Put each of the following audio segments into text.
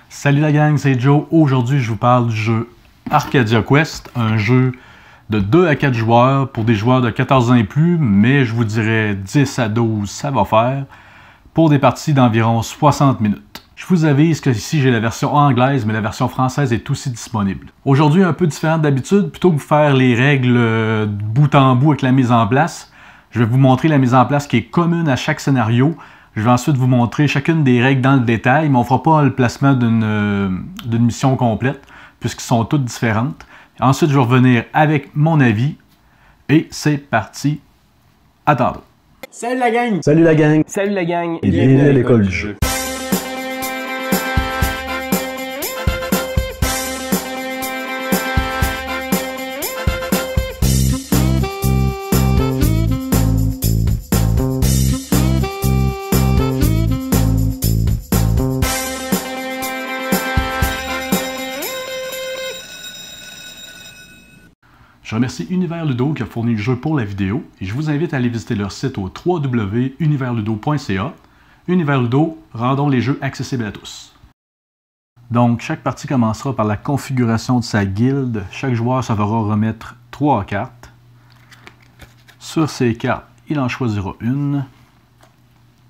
Salut la gang, c'est Joe. Aujourd'hui, je vous parle du jeu Arcadia Quest, un jeu de 2 à 4 joueurs pour des joueurs de 14 ans et plus, mais je vous dirais 10 à 12, ça va faire, pour des parties d'environ 60 minutes. Je vous avise que ici j'ai la version anglaise, mais la version française est aussi disponible. Aujourd'hui, un peu différent d'habitude, plutôt que vous faire les règles bout en bout avec la mise en place, je vais vous montrer la mise en place qui est commune à chaque scénario. Je vais ensuite vous montrer chacune des règles dans le détail, mais on ne fera pas le placement d'une mission complète, puisqu'elles sont toutes différentes. Ensuite, je vais revenir avec mon avis, et c'est parti. À tantôt. Salut la gang! Salut la gang! Salut la gang! Et bienvenue à l'école du jeu. Je remercie Univers Ludo qui a fourni le jeu pour la vidéo et je vous invite à aller visiter leur site au www.universludo.ca. Univers Ludo, rendons les jeux accessibles à tous. Donc, chaque partie commencera par la configuration de sa guilde. Chaque joueur se fera remettre 3 cartes. Sur ces cartes, il en choisira une,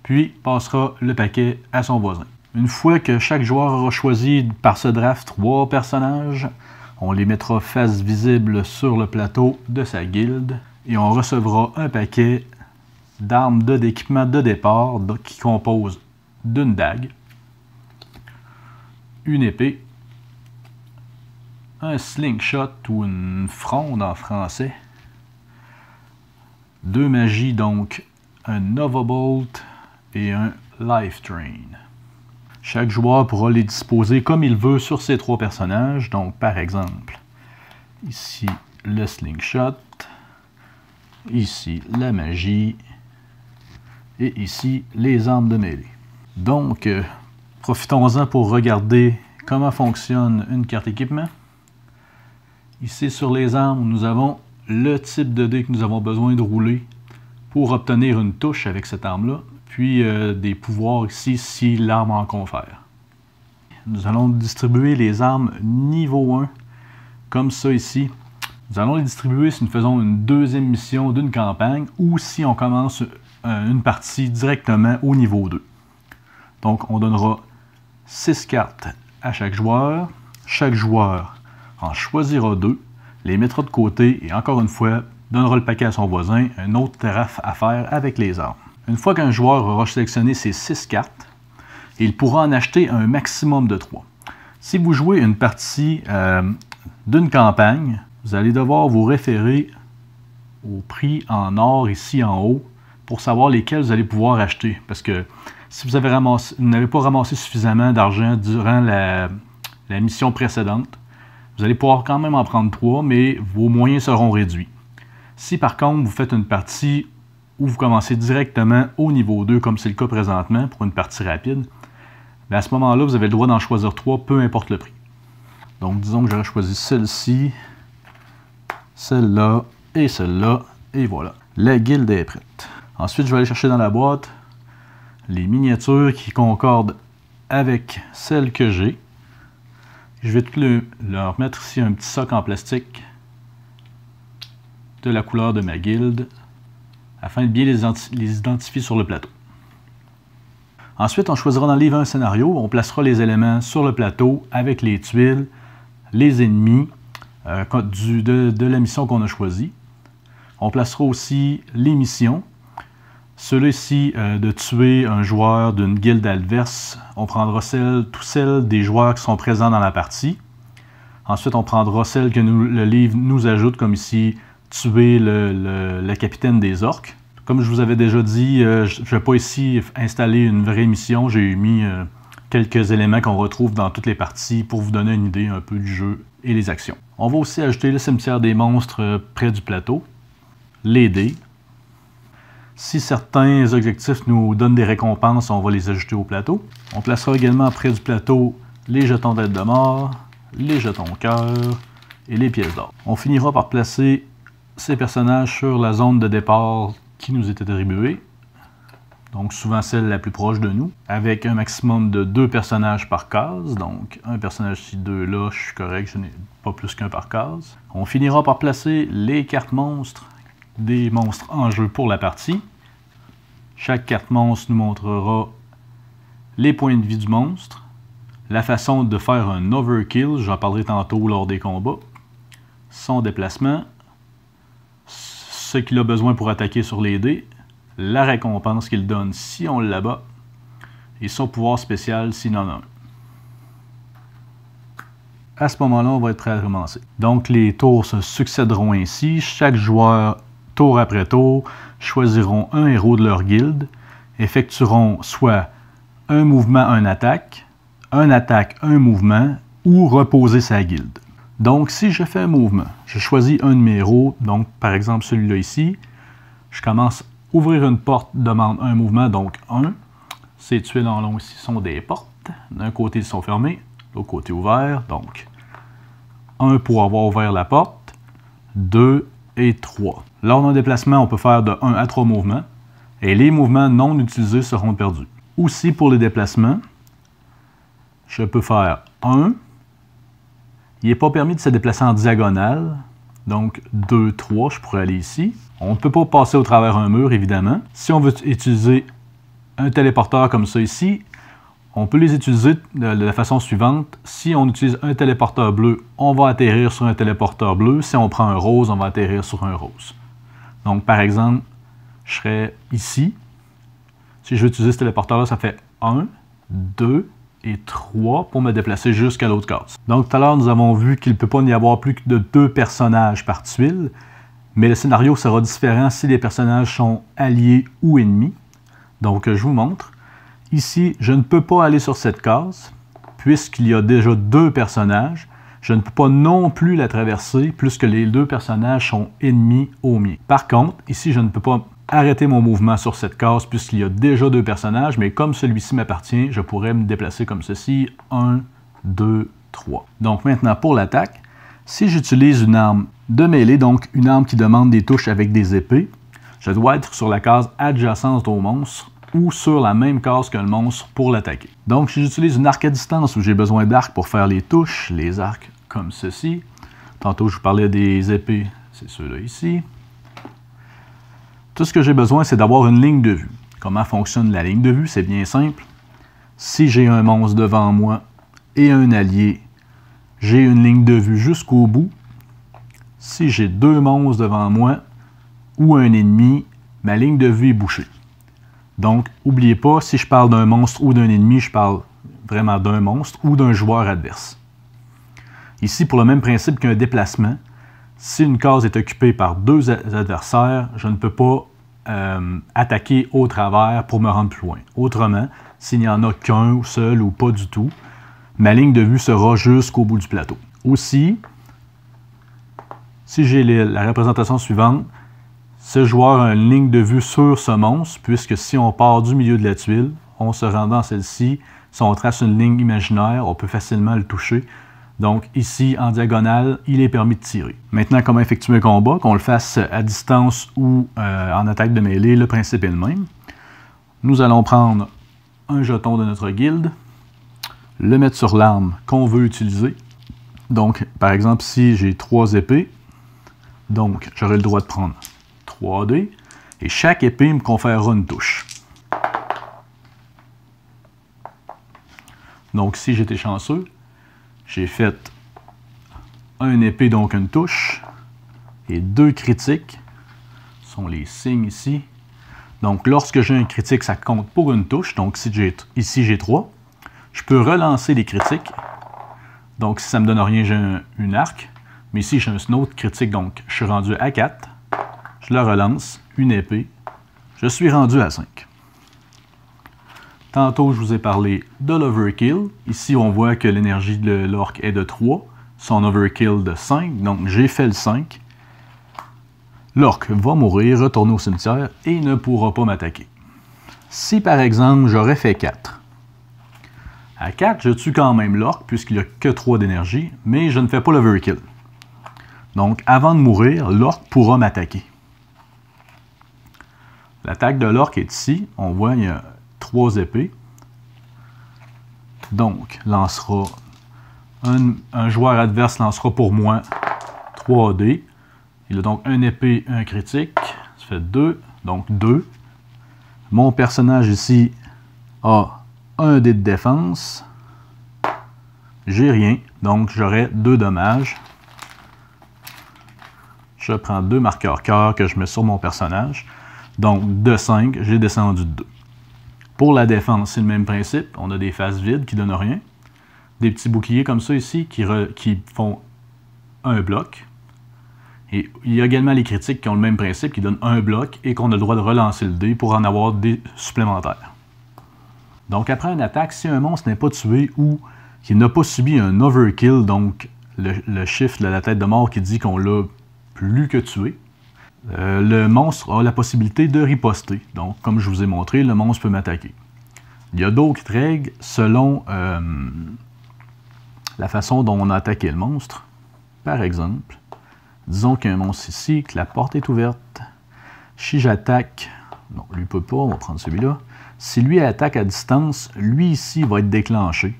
puis passera le paquet à son voisin. Une fois que chaque joueur aura choisi par ce draft 3 personnages, on les mettra face visible sur le plateau de sa guilde et on recevra un paquet d'armes d'équipement de départ qui compose d'une dague, une épée, un slingshot ou une fronde en français, 2 magies donc un Nova Bolt et un Life Drain. Chaque joueur pourra les disposer comme il veut sur ces 3 personnages. Donc, par exemple, ici, le slingshot, ici, la magie, et ici, les armes de mêlée. Donc, profitons-en pour regarder comment fonctionne une carte équipement. Ici, sur les armes, nous avons le type de dé que nous avons besoin de rouler pour obtenir une touche avec cette arme-là. Puis des pouvoirs ici si l'arme en confère. Nous allons distribuer les armes niveau 1, comme ça ici. Nous allons les distribuer si nous faisons une deuxième mission d'une campagne ou si on commence une partie directement au niveau 2. Donc on donnera 6 cartes à chaque joueur. Chaque joueur en choisira 2, les mettra de côté et encore une fois donnera le paquet à son voisin, un autre draft à faire avec les armes. Une fois qu'un joueur aura sélectionné ses 6 cartes, il pourra en acheter un maximum de 3. Si vous jouez une partie d'une campagne, vous allez devoir vous référer au prix en or ici en haut pour savoir lesquels vous allez pouvoir acheter. Parce que si vous n'avez pas ramassé suffisamment d'argent durant la mission précédente, vous allez pouvoir quand même en prendre 3, mais vos moyens seront réduits. Si par contre vous faites une partie où vous commencez directement au niveau 2, comme c'est le cas présentement, pour une partie rapide, bien à ce moment-là, vous avez le droit d'en choisir 3, peu importe le prix. Donc, disons que j'aurais choisi celle-ci, celle-là et celle-là, et voilà. La guilde est prête. Ensuite, je vais aller chercher dans la boîte les miniatures qui concordent avec celles que j'ai. Je vais tout leur mettre ici un petit sac en plastique de la couleur de ma guilde, afin de bien les identifier sur le plateau. Ensuite, on choisira dans le livre un scénario, on placera les éléments sur le plateau avec les tuiles, les ennemis de la mission qu'on a choisie. On placera aussi les missions. Ceux-là-ci, de tuer un joueur d'une guilde adverse, on prendra toutes celles des joueurs qui sont présents dans la partie. Ensuite, on prendra celles que le livre nous ajoute, comme ici, tuer le capitaine des orques. Comme je vous avais déjà dit, je ne vais pas ici installer une vraie mission. J'ai mis quelques éléments qu'on retrouve dans toutes les parties pour vous donner une idée un peu du jeu et les actions. On va aussi ajouter le cimetière des monstres près du plateau, les dés. Si certains objectifs nous donnent des récompenses, on va les ajouter au plateau. On placera également près du plateau les jetons d'aide de mort, les jetons cœur et les pièces d'or. On finira par placer ces personnages sur la zone de départ qui nous est attribuée. donc souvent celle la plus proche de nous, avec un maximum de 2 personnages par case. Donc un personnage ici, 2 là, je suis correct, je n'ai pas plus qu'un par case. On finira par placer les cartes monstres, des monstres en jeu pour la partie. Chaque carte monstre nous montrera les points de vie du monstre, la façon de faire un overkill, j'en parlerai tantôt lors des combats, son déplacement, ce qu'il a besoin pour attaquer sur les dés, la récompense qu'il donne si on l'abat, et son pouvoir spécial s'il en a un. À ce moment-là, on va être prêt à commencer. Donc les tours se succéderont ainsi. Chaque joueur, tour après tour, choisiront un héros de leur guilde, effectueront soit un mouvement, un attaque, un mouvement, ou reposer sa guilde. Donc, si je fais un mouvement, je choisis un de mes héros, donc par exemple celui-là ici, je commence à ouvrir une porte, demande un mouvement, donc 1. Ces tuiles en long ici sont des portes. D'un côté, ils sont fermés, de l'autre côté ouvert, donc 1 pour avoir ouvert la porte, 2 et 3. Lors d'un déplacement, on peut faire de 1 à 3 mouvements, et les mouvements non utilisés seront perdus. Aussi, pour les déplacements, je peux faire 1. Il n'est pas permis de se déplacer en diagonale. Donc 2, 3, je pourrais aller ici. On ne peut pas passer au travers un mur, évidemment. Si on veut utiliser un téléporteur comme ça ici, on peut les utiliser de la façon suivante. Si on utilise un téléporteur bleu, on va atterrir sur un téléporteur bleu. Si on prend un rose, on va atterrir sur un rose. Donc, par exemple, je serais ici. Si je veux utiliser ce téléporteur-là, ça fait 1, 2 et 3 pour me déplacer jusqu'à l'autre case. Donc, tout à l'heure, nous avons vu qu'il ne peut pas y avoir plus que de 2 personnages par tuile, mais le scénario sera différent si les personnages sont alliés ou ennemis. Donc, je vous montre. Ici, je ne peux pas aller sur cette case, puisqu'il y a déjà 2 personnages. Je ne peux pas non plus la traverser, puisque les 2 personnages sont ennemis au mien. Par contre, ici, je ne peux pas arrêter mon mouvement sur cette case puisqu'il y a déjà 2 personnages, mais comme celui-ci m'appartient, je pourrais me déplacer comme ceci, 1, 2, 3. Donc maintenant pour l'attaque, si j'utilise une arme de mêlée, donc une arme qui demande des touches avec des épées, je dois être sur la case adjacente au monstre ou sur la même case que le monstre pour l'attaquer. Donc si j'utilise une arc à distance où j'ai besoin d'arc pour faire les touches, les arcs comme ceci, tantôt je vous parlais des épées, c'est ceux-là ici. Tout ce que j'ai besoin, c'est d'avoir une ligne de vue. Comment fonctionne la ligne de vue? C'est bien simple. Si j'ai un monstre devant moi et un allié, j'ai une ligne de vue jusqu'au bout. Si j'ai 2 monstres devant moi ou un ennemi, ma ligne de vue est bouchée. Donc, n'oubliez pas, si je parle d'un monstre ou d'un ennemi, je parle vraiment d'un monstre ou d'un joueur adverse. Ici, pour le même principe qu'un déplacement, si une case est occupée par 2 adversaires, je ne peux pas attaquer au travers pour me rendre plus loin. Autrement, s'il n'y en a qu'un seul ou pas du tout, ma ligne de vue sera jusqu'au bout du plateau. Aussi, si j'ai la représentation suivante, ce joueur a une ligne de vue sur ce monstre, puisque si on part du milieu de la tuile, on se rend dans celle-ci, si on trace une ligne imaginaire, on peut facilement le toucher. Donc ici, en diagonale, il est permis de tirer. Maintenant, comment effectuer un combat? Qu'on le fasse à distance ou en attaque de mêlée, le principe est le même. Nous allons prendre un jeton de notre guilde, le mettre sur l'arme qu'on veut utiliser. Donc, par exemple, si j'ai 3 épées, donc j'aurai le droit de prendre 3 dés, et chaque épée me conférera une touche. Donc, si j'étais chanceux, j'ai fait un épée, donc une touche, et 2 critiques, ce sont les signes ici. Donc, lorsque j'ai un critique, ça compte pour une touche. Donc, ici, j'ai 3. Je peux relancer les critiques. Donc, si ça ne me donne rien, j'ai une arc. Mais ici, j'ai un autre critique, donc je suis rendu à 4. Je le relance, une épée. Je suis rendu à 5. Tantôt, je vous ai parlé de l'overkill. Ici, on voit que l'énergie de l'orc est de 3. Son overkill de 5. Donc, j'ai fait le 5. L'orc va mourir, retourner au cimetière et ne pourra pas m'attaquer. Si, par exemple, j'aurais fait 4. À 4, je tue quand même l'orc, puisqu'il n'y a que 3 d'énergie, mais je ne fais pas l'overkill. Donc, avant de mourir, l'orc pourra m'attaquer. L'attaque de l'orque est ici. On voit il y a 3 épées. Donc, lancera un joueur adverse lancera pour moi 3 dés. Il a donc un épée, un critique. Ça fait 2, donc 2. Mon personnage ici a un dé de défense. J'ai rien, donc j'aurai 2 dommages. Je prends 2 marqueurs cœur que je mets sur mon personnage. Donc, de 5, j'ai descendu de 2. Pour la défense, c'est le même principe. On a des faces vides qui ne donnent rien. Des petits boucliers comme ça ici qui font un bloc. Et il y a également les critiques qui ont le même principe, qui donnent un bloc et qu'on a le droit de relancer le dé pour en avoir des supplémentaires. Donc, après une attaque, si un monstre n'est pas tué ou qu'il n'a pas subi un overkill, donc le chiffre de la tête de mort qui dit qu'on l'a plus que tué, le monstre a la possibilité de riposter. Donc, comme je vous ai montré, le monstre peut m'attaquer. Il y a d'autres règles selon la façon dont on a attaqué le monstre. Par exemple, disons qu'il y a un monstre ici, que la porte est ouverte. Si j'attaque... Non, lui peut pas, on va prendre celui-là. Si lui attaque à distance, lui ici va être déclenché.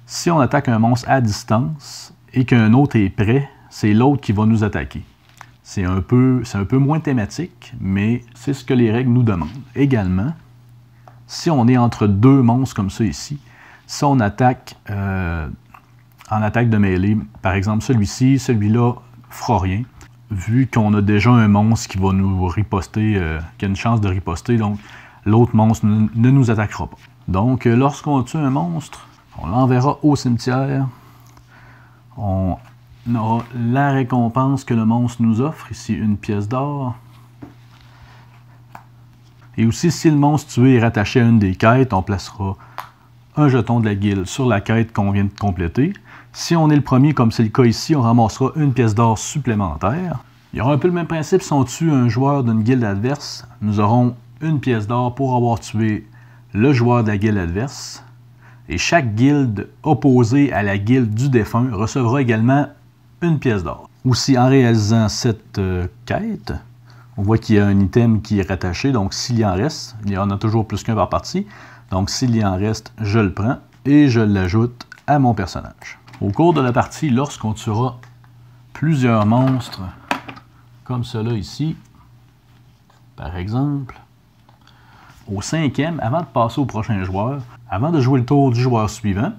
Si on attaque un monstre à distance et qu'un autre est prêt, c'est l'autre qui va nous attaquer. C'est un peu moins thématique, mais c'est ce que les règles nous demandent. Également, si on est entre 2 monstres comme ça ici, si on attaque en attaque de mêlée, par exemple celui-ci, celui-là fera rien, vu qu'on a déjà un monstre qui va nous riposter, qui a une chance de riposter, donc l'autre monstre ne nous attaquera pas. Donc, lorsqu'on tue un monstre, on l'enverra au cimetière. On aura la récompense que le monstre nous offre, ici une pièce d'or. Et aussi, si le monstre tué est rattaché à une des quêtes, on placera un jeton de la guilde sur la quête qu'on vient de compléter. Si on est le premier, comme c'est le cas ici, on ramassera une pièce d'or supplémentaire. Il y aura un peu le même principe si on tue un joueur d'une guilde adverse. Nous aurons une pièce d'or pour avoir tué le joueur de la guilde adverse. Et chaque guilde opposée à la guilde du défunt recevra également une pièce d'or. Aussi, en réalisant cette quête, on voit qu'il y a un item qui est rattaché. Donc, s'il y en reste, il y en a toujours plus qu'un par partie. Donc, s'il y en reste, je le prends et je l'ajoute à mon personnage. Au cours de la partie, lorsqu'on tuera plusieurs monstres, comme cela ici, par exemple, au 5e, avant de passer au prochain joueur, avant de jouer le tour du joueur suivant,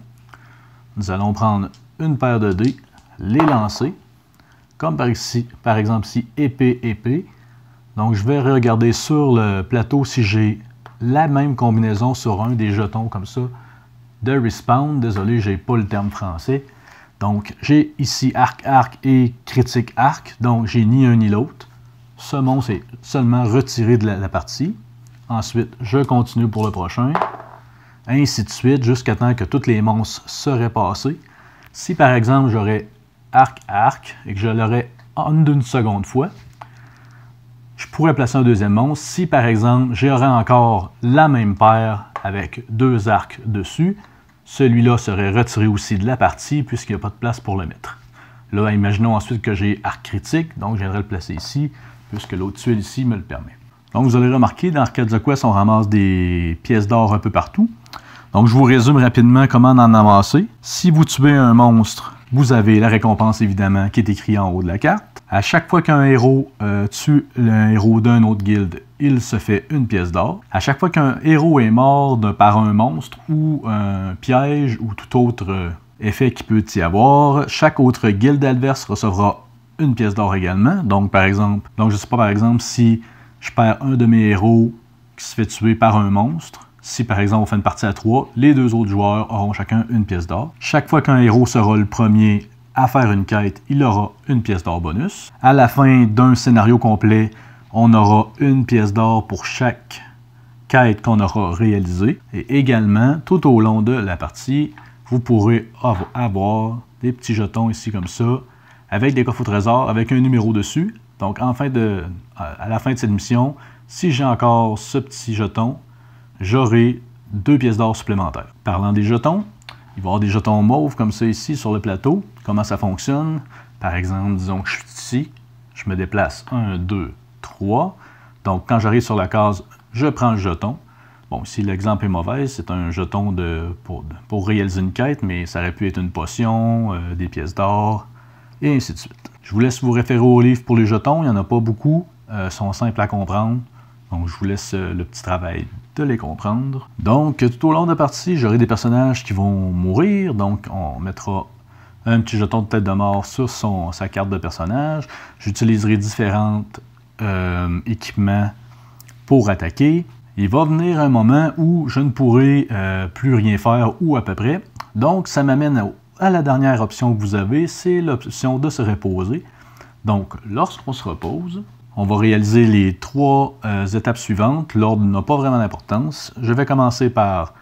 nous allons prendre une paire de dés, les lancer, comme par exemple ici, épée, épée. Donc, je vais regarder sur le plateau si j'ai la même combinaison sur un des jetons comme ça de respawn. Désolé, je n'ai pas le terme français. Donc, j'ai ici arc, arc et critique arc. Donc, j'ai ni un ni l'autre. Ce monstre est seulement retiré de la partie. Ensuite, je continue pour le prochain. Ainsi de suite, jusqu'à temps que tous les monstres seraient passés. Si, par exemple, j'aurais arc, arc et que je l'aurais en une seconde fois, je pourrais placer un deuxième monstre. Si, par exemple, j'aurais encore la même paire avec 2 arcs dessus, celui-là serait retiré aussi de la partie puisqu'il n'y a pas de place pour le mettre. Là, imaginons ensuite que j'ai arc critique, donc je viendrai le placer ici, puisque l'autre tuile ici me le permet. Donc, vous allez remarquer, dans Arcade The Quest, on ramasse des pièces d'or un peu partout. Donc, je vous résume rapidement comment en amasser. Si vous tuez un monstre, vous avez la récompense, évidemment, qui est écrite en haut de la carte. À chaque fois qu'un héros tue un héros d'une autre guilde, il se fait une pièce d'or. À chaque fois qu'un héros est mort par un monstre ou un piège ou tout autre effet qui peut y avoir, chaque autre guilde adverse recevra une pièce d'or également. Donc, par exemple, je ne sais pas, par exemple, si je perds un de mes héros qui se fait tuer par un monstre, si par exemple on fait une partie à 3, les 2 autres joueurs auront chacun une pièce d'or. Chaque fois qu'un héros sera le premier à faire une quête, il aura une pièce d'or bonus. À la fin d'un scénario complet, on aura une pièce d'or pour chaque quête qu'on aura réalisée. Et également, tout au long de la partie, vous pourrez avoir des petits jetons ici comme ça, avec des coffres au trésor, avec un numéro dessus. Donc, à la fin de cette mission, si j'ai encore ce petit jeton, j'aurai 2 pièces d'or supplémentaires. Parlant des jetons, il va y avoir des jetons mauves comme ça ici sur le plateau. Comment ça fonctionne? Par exemple, disons que je suis ici, je me déplace 1, 2, 3. Donc, quand j'arrive sur la case je prends le jeton. Bon, ici l'exemple est mauvais, c'est un jeton pour réaliser une quête, mais ça aurait pu être une potion, des pièces d'or, et ainsi de suite. Je vous laisse vous référer au livre pour les jetons, il n'y en a pas beaucoup, ils sont simples à comprendre, donc je vous laisse le petit travail de les comprendre. Donc, tout au long de la partie, j'aurai des personnages qui vont mourir, donc on mettra un petit jeton de tête de mort sur sa carte de personnage. J'utiliserai différents équipements pour attaquer. Il va venir un moment où je ne pourrai plus rien faire ou à peu près. Donc, ça m'amène à la dernière option que vous avez, c'est l'option de se reposer. Donc, lorsqu'on se repose, on va réaliser les 3 étapes suivantes. L'ordre n'a pas vraiment d'importance. Je vais commencer par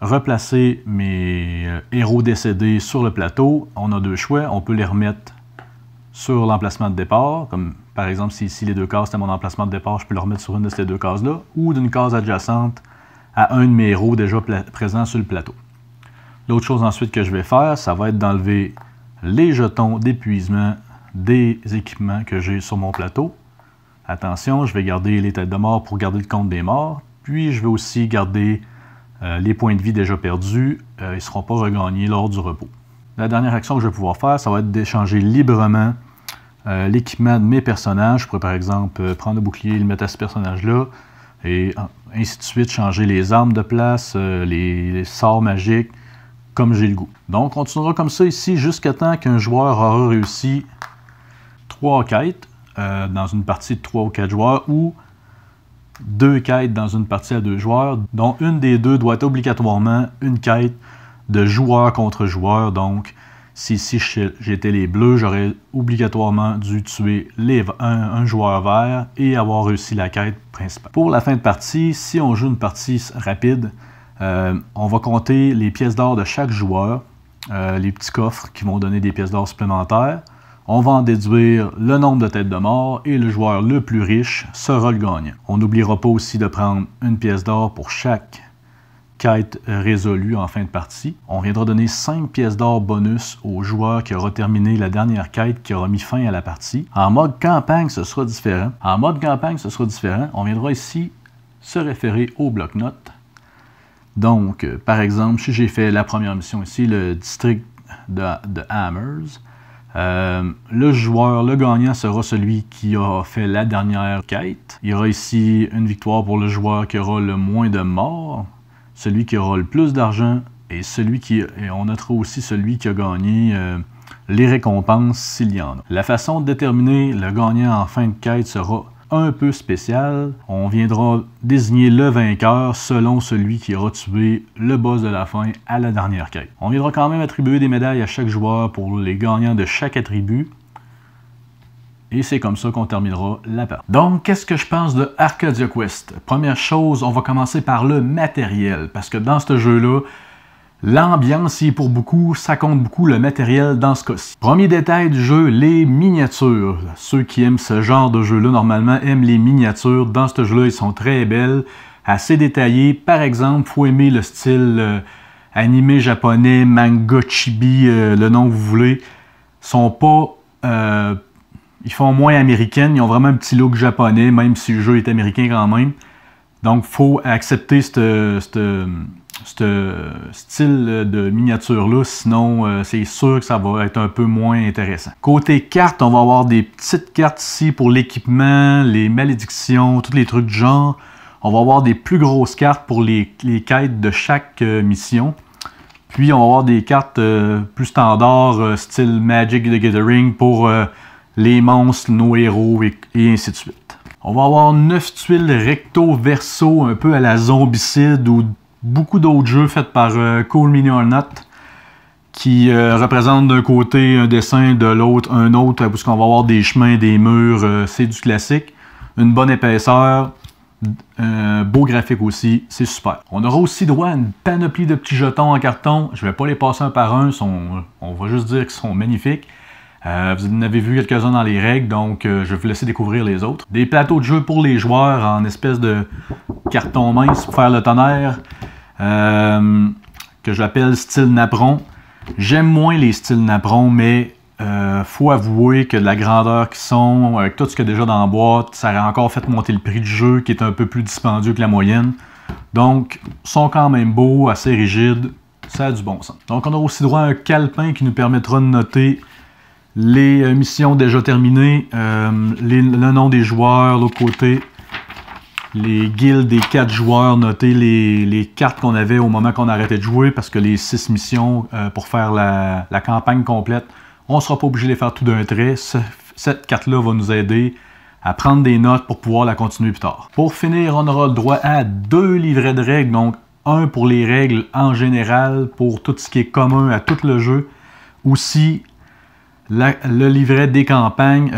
replacer mes héros décédés sur le plateau. On a 2 choix. On peut les remettre sur l'emplacement de départ, comme par exemple si ici les 2 cases étaient mon emplacement de départ, je peux le remettre sur une de ces 2 cases-là, ou d'une case adjacente à un de mes héros déjà présents sur le plateau. L'autre chose ensuite que je vais faire, ça va être d'enlever les jetons d'épuisement des équipements que j'ai sur mon plateau. Attention, je vais garder les têtes de mort pour garder le compte des morts, puis je vais aussi garder les points de vie déjà perdus, ils ne seront pas regagnés lors du repos. La dernière action que je vais pouvoir faire, ça va être d'échanger librement l'équipement de mes personnages. Je pourrais par exemple prendre le bouclier et le mettre à ce personnage-là, et ainsi de suite, changer les armes de place, les sorts magiques, comme j'ai le goût. Donc, on continuera comme ça ici jusqu'à temps qu'un joueur aura réussi 3 quêtes dans une partie de 3 ou 4 joueurs, ou 2 quêtes dans une partie à 2 joueurs, dont une des 2 doit être obligatoirement une quête de joueur contre joueur. Donc, si ici j'étais les bleus, j'aurais obligatoirement dû tuer un joueur vert et avoir réussi la quête principale. Pour la fin de partie, si on joue une partie rapide, on va compter les pièces d'or de chaque joueur, les petits coffres qui vont donner des pièces d'or supplémentaires. On va en déduire le nombre de têtes de mort et le joueur le plus riche sera le gagnant. On n'oubliera pas aussi de prendre une pièce d'or pour chaque quête résolue en fin de partie. On viendra donner 5 pièces d'or bonus au joueur qui aura terminé la dernière quête, qui aura mis fin à la partie. En mode campagne, ce sera différent. On viendra ici se référer au bloc-notes. Donc, par exemple, si j'ai fait la première mission ici, le district de Hammers, le gagnant sera celui qui a fait la dernière quête. Il y aura ici une victoire pour le joueur qui aura le moins de morts, celui qui aura le plus d'argent, et on notera aussi celui qui a gagné les récompenses s'il y en a. La façon de déterminer le gagnant en fin de quête sera un peu spéciale. On viendra désigner le vainqueur selon celui qui aura tué le boss de la fin à la dernière quête. On viendra quand même attribuer des médailles à chaque joueur pour les gagnants de chaque attribut. Et c'est comme ça qu'on terminera la partie. Donc, qu'est-ce que je pense de Arcadia Quest? Première chose, on va commencer par le matériel, parce que dans ce jeu-là, l'ambiance, pour beaucoup, ça compte beaucoup le matériel dans ce cas-ci. Premier détail du jeu, les miniatures. Ceux qui aiment ce genre de jeu-là, normalement, aiment les miniatures. Dans ce jeu-là, ils sont très belles, assez détaillées. Par exemple, il faut aimer le style animé japonais, manga chibi, le nom que vous voulez. Ils font moins américaines, ils ont vraiment un petit look japonais, même si le jeu est américain quand même. Donc, il faut accepter ce style de miniature-là, sinon c'est sûr que ça va être un peu moins intéressant. Côté cartes, on va avoir des petites cartes ici pour l'équipement, les malédictions, tous les trucs du genre. On va avoir des plus grosses cartes pour les quêtes de chaque mission. Puis on va avoir des cartes plus standards, style Magic the Gathering pour les monstres, nos héros et ainsi de suite. On va avoir 9 tuiles recto verso, un peu à la Zombicide ou beaucoup d'autres jeux faits par Cool Mini or Not, qui représentent d'un côté un dessin, de l'autre un autre, parce qu'on va avoir des chemins, des murs, c'est du classique. Une bonne épaisseur, beau graphique aussi, c'est super. On aura aussi droit à une panoplie de petits jetons en carton. Je ne vais pas les passer un par un, on va juste dire qu'ils sont magnifiques. Vous en avez vu quelques-uns dans les règles, donc je vais vous laisser découvrir les autres. Des plateaux de jeu pour les joueurs en espèce de carton mince pour faire le tonnerre, que j'appelle style napperon. J'aime moins les styles napperon, mais faut avouer que de la grandeur qu'ils sont, avec tout ce qu'il y a déjà dans la boîte, ça aurait encore fait monter le prix du jeu qui est un peu plus dispendieux que la moyenne. Donc, ils sont quand même beaux, assez rigides, ça a du bon sens. Donc, on a aussi droit à un calepin qui nous permettra de noter les missions déjà terminées, le nom des joueurs, l'autre côté, les guildes des 4 joueurs, noter les cartes qu'on avait au moment qu'on arrêtait de jouer, parce que les 6 missions pour faire la campagne complète, on ne sera pas obligé de les faire tout d'un trait. Cette carte-là va nous aider à prendre des notes pour pouvoir la continuer plus tard. Pour finir, on aura le droit à 2 livrets de règles, donc un pour les règles en général, pour tout ce qui est commun à tout le jeu. Aussi, le livret des campagnes,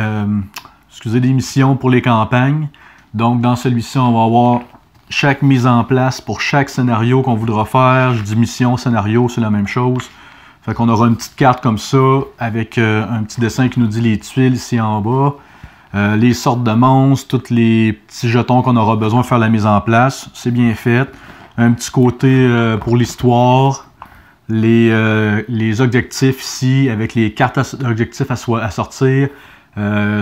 des missions pour les campagnes. Donc, dans celui-ci, on va avoir chaque mise en place pour chaque scénario qu'on voudra faire. Je dis mission, scénario, c'est la même chose. Fait qu'on aura une petite carte comme ça, avec un petit dessin qui nous dit les tuiles ici en bas. Les sortes de monstres, tous les petits jetons qu'on aura besoin de faire la mise en place. C'est bien fait. Un petit côté pour l'histoire. Les objectifs ici, avec les cartes objectifs à sortir.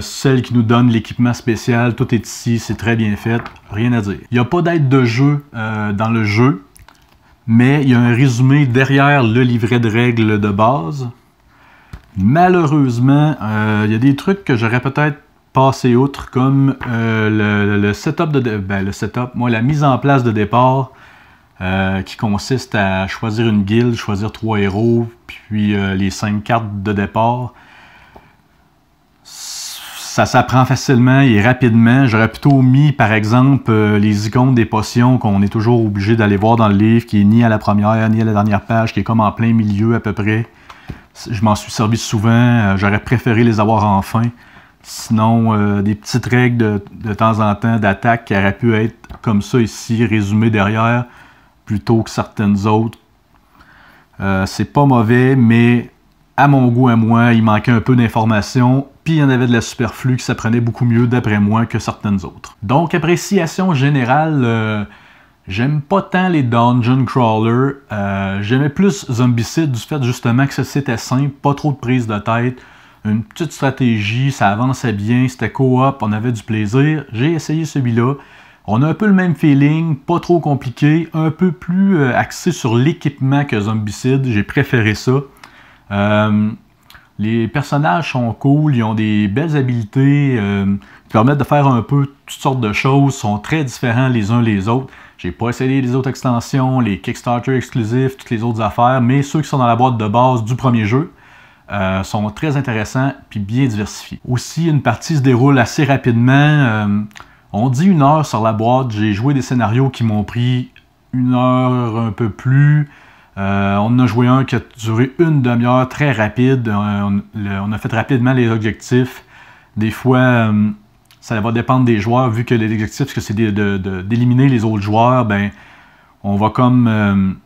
Celle qui nous donne l'équipement spécial, tout est ici, c'est très bien fait, rien à dire. Il n'y a pas d'aide de jeu dans le jeu, mais il y a un résumé derrière le livret de règles de base. Malheureusement, il y a des trucs que j'aurais peut-être passé outre, comme le setup la mise en place de départ, qui consiste à choisir une guilde, choisir 3 héros, puis les 5 cartes de départ. Ça s'apprend facilement et rapidement. J'aurais plutôt mis, par exemple, les icônes des potions qu'on est toujours obligé d'aller voir dans le livre, qui est ni à la première, ni à la dernière page, qui est comme en plein milieu à peu près. Je m'en suis servi souvent. J'aurais préféré les avoir en fin. Sinon, des petites règles de temps en temps d'attaque qui auraient pu être comme ça ici, résumées derrière, plutôt que certaines autres. C'est pas mauvais, mais à mon goût à moi, il manquait un peu d'informations. Puis il y en avait de la superflu qui s'apprenait beaucoup mieux d'après moi que certaines autres. Donc, appréciation générale, j'aime pas tant les Dungeon Crawler. J'aimais plus Zombicide du fait justement que c'était simple, pas trop de prise de tête, une petite stratégie, ça avançait bien, c'était co-op, on avait du plaisir. J'ai essayé celui-là. On a un peu le même feeling, pas trop compliqué, un peu plus axé sur l'équipement que Zombicide. J'ai préféré ça. Les personnages sont cool, ils ont des belles habiletés qui permettent de faire un peu toutes sortes de choses, sont très différents les uns les autres. J'ai pas essayé les autres extensions, les Kickstarter exclusifs, toutes les autres affaires, mais ceux qui sont dans la boîte de base du premier jeu sont très intéressants puis bien diversifiés. Aussi, une partie se déroule assez rapidement. On dit 1 heure sur la boîte. J'ai joué des scénarios qui m'ont pris 1 heure un peu plus. On en a joué un qui a duré 1 demi-heure, très rapide. On a fait rapidement les objectifs. Des fois, ça va dépendre des joueurs, vu que les objectifs, c'est d'éliminer les autres joueurs, ben, on va comme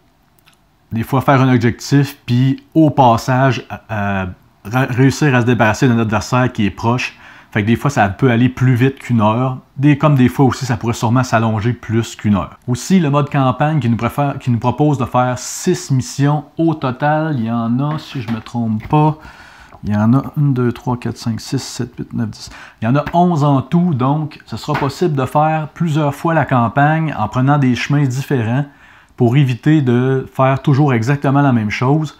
des fois faire un objectif, puis au passage, réussir à se débarrasser d'un adversaire qui est proche. Fait que des fois, ça peut aller plus vite qu'1 heure. Comme des fois aussi, ça pourrait sûrement s'allonger plus qu'1 heure. Aussi, le mode campagne qui nous propose de faire 6 missions au total. Il y en a, si je ne me trompe pas, il y en a 1, 2, 3, 4, 5, 6, 7, 8, 9, 10. Il y en a 11 en tout, donc ce sera possible de faire plusieurs fois la campagne en prenant des chemins différents pour éviter de faire toujours exactement la même chose.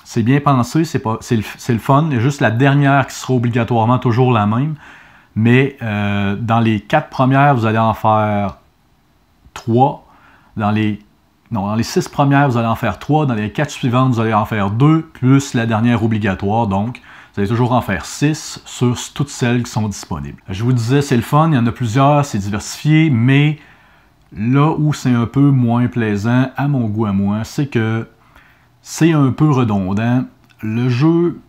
C'est bien pensé, c'est le fun. Il y a juste la dernière qui sera obligatoirement toujours la même. Mais dans les 4 premières, vous allez en faire 3. Dans les 6 premières, vous allez en faire 3. Dans les 4 suivantes, vous allez en faire 2, plus la dernière obligatoire. Donc, vous allez toujours en faire 6 sur toutes celles qui sont disponibles. Je vous disais, c'est le fun, il y en a plusieurs, c'est diversifié, mais là où c'est un peu moins plaisant, à mon goût à moi, c'est que c'est un peu redondant. Le jeu,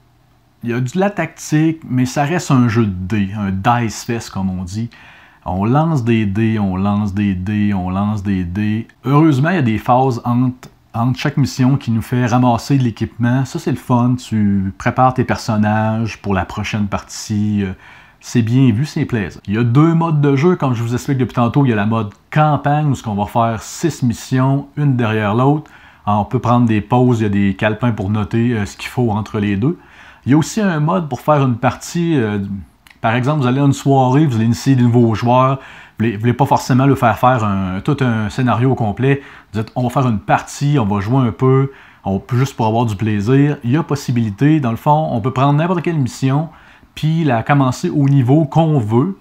il y a de la tactique, mais ça reste un jeu de dés, un dice fest comme on dit. On lance des dés, on lance des dés, on lance des dés. Heureusement, il y a des phases entre chaque mission qui nous fait ramasser de l'équipement. Ça, c'est le fun. Tu prépares tes personnages pour la prochaine partie. C'est bien vu, c'est plaisant. Il y a 2 modes de jeu, comme je vous explique depuis tantôt. Il y a la mode campagne, où on va faire 6 missions, une derrière l'autre. On peut prendre des pauses, il y a des calepins pour noter ce qu'il faut entre les deux. Il y a aussi un mode pour faire une partie. Par exemple, vous allez à une soirée, vous allez initier de nouveaux joueurs. Vous ne voulez pas forcément le faire tout un scénario au complet. Vous dites, on va faire une partie, on va jouer un peu, juste pour avoir du plaisir. Il y a possibilité, dans le fond, on peut prendre n'importe quelle mission, puis la commencer au niveau qu'on veut.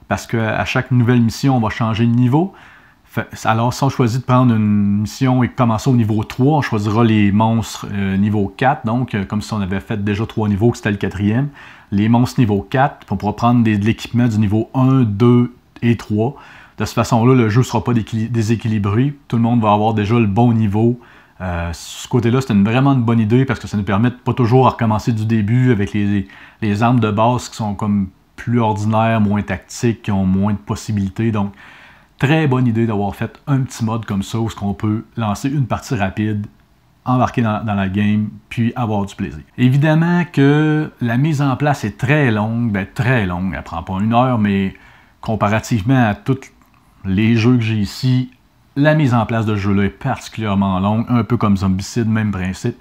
Parce qu'à chaque nouvelle mission, on va changer de niveau. Alors, si on choisit de prendre une mission et commencer au niveau 3, on choisira les monstres niveau 4, donc comme si on avait fait déjà 3 niveaux, que c'était le 4e. Les monstres niveau 4, on pourra prendre de l'équipement du niveau 1, 2 et 3. De cette façon-là, le jeu ne sera pas déséquilibré. Tout le monde va avoir déjà le bon niveau. Sur ce côté-là, c'était vraiment une bonne idée parce que ça nous permet de pas toujours recommencer du début avec les armes de base qui sont comme plus ordinaires, moins tactiques, qui ont moins de possibilités. Donc, très bonne idée d'avoir fait un petit mode comme ça où on peut lancer une partie rapide, embarquer dans la game, puis avoir du plaisir. Évidemment que la mise en place est très longue, très longue. Elle prend pas 1 heure, mais comparativement à tous les jeux que j'ai ici, la mise en place de ce jeu-là est particulièrement longue, un peu comme Zombicide, même principe.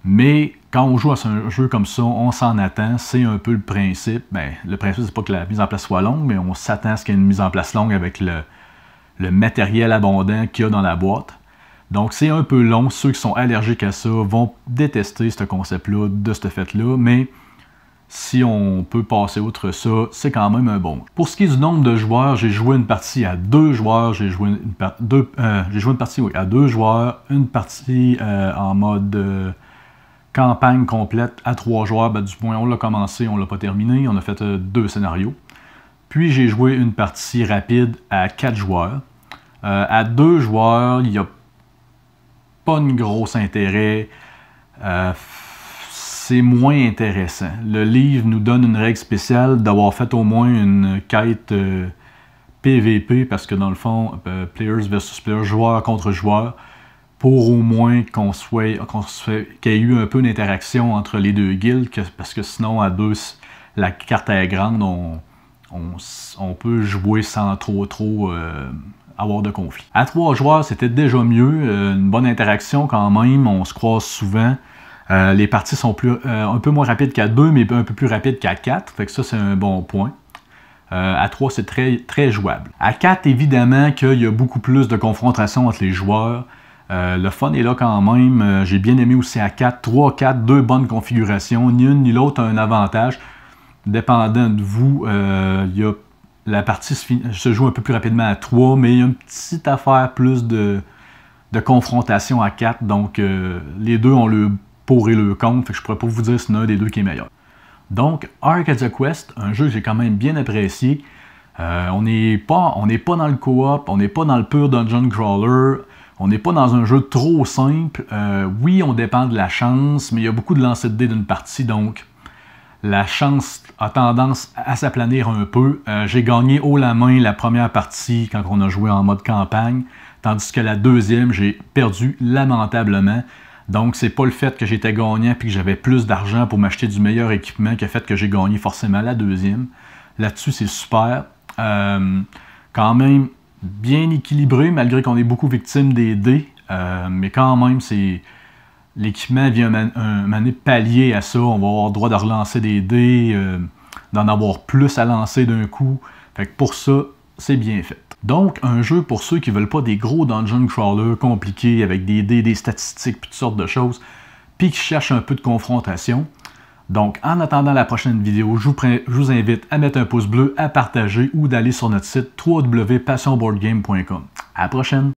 Mais quand on joue à un jeu comme ça, on s'en attend, c'est un peu le principe. Le principe, c'est pas que la mise en place soit longue, mais on s'attend à ce qu'il y ait une mise en place longue avec le matériel abondant qu'il y a dans la boîte. Donc c'est un peu long. Ceux qui sont allergiques à ça vont détester ce concept-là, de ce fait-là, mais si on peut passer outre ça, c'est quand même un bon. Pour ce qui est du nombre de joueurs, j'ai joué une partie à 2 joueurs, j'ai joué une partie à 2 joueurs, une partie en mode campagne complète à 3 joueurs, du moins on l'a commencé, on l'a pas terminé, on a fait 2 scénarios. Puis j'ai joué une partie rapide à 4 joueurs. À 2 joueurs, il n'y a pas un gros intérêt. C'est moins intéressant. Le livre nous donne une règle spéciale d'avoir fait au moins une quête PVP, parce que dans le fond, players versus players, joueur contre joueur, pour au moins qu'il y ait eu un peu d'interaction entre les deux guildes, parce que sinon, à 2, la carte est grande, on peut jouer sans trop avoir de conflit. À 3 joueurs, c'était déjà mieux, une bonne interaction quand même, on se croise souvent. Les parties sont un peu moins rapides qu'à 2, mais un peu plus rapides qu'à 4, fait que ça, c'est un bon point. À 3, c'est très jouable. À 4, évidemment qu'il y a beaucoup plus de confrontation entre les joueurs. Le fun est là quand même. J'ai bien aimé aussi à 4. 3, 4, 2 bonnes configurations. Ni une ni l'autre a un avantage. Dépendant de vous, la partie se joue un peu plus rapidement à 3, mais il y a une petite affaire plus de confrontation à 4. Donc, les deux ont le pour et le contre. Fait que je ne pourrais pas vous dire si c'est un des deux qui est meilleur. Donc, Ark of the Quest, un jeu que j'ai quand même bien apprécié. On n'est pas dans le co-op, on n'est pas dans le pur dungeon crawler. On n'est pas dans un jeu trop simple. Oui, on dépend de la chance, mais il y a beaucoup de lancers de dés d'une partie, donc la chance a tendance à s'aplanir un peu. J'ai gagné haut la main la première partie quand on a joué en mode campagne, tandis que la deuxième, j'ai perdu lamentablement. Donc, c'est pas le fait que j'étais gagnant et que j'avais plus d'argent pour m'acheter du meilleur équipement qui a fait que j'ai gagné forcément la deuxième. Là-dessus, c'est super. Quand même, bien équilibré, malgré qu'on est beaucoup victime des dés. Mais quand même, l'équipement vient un pallier à ça. On va avoir le droit de relancer des dés, d'en avoir plus à lancer d'un coup. Fait que pour ça, c'est bien fait. Donc, un jeu pour ceux qui ne veulent pas des gros dungeon crawlers compliqués avec des dés, des statistiques, puis toutes sortes de choses, puis qui cherchent un peu de confrontation. Donc, en attendant la prochaine vidéo, je vous invite à mettre un pouce bleu, à partager ou d'aller sur notre site www.passionboardgame.com. À la prochaine!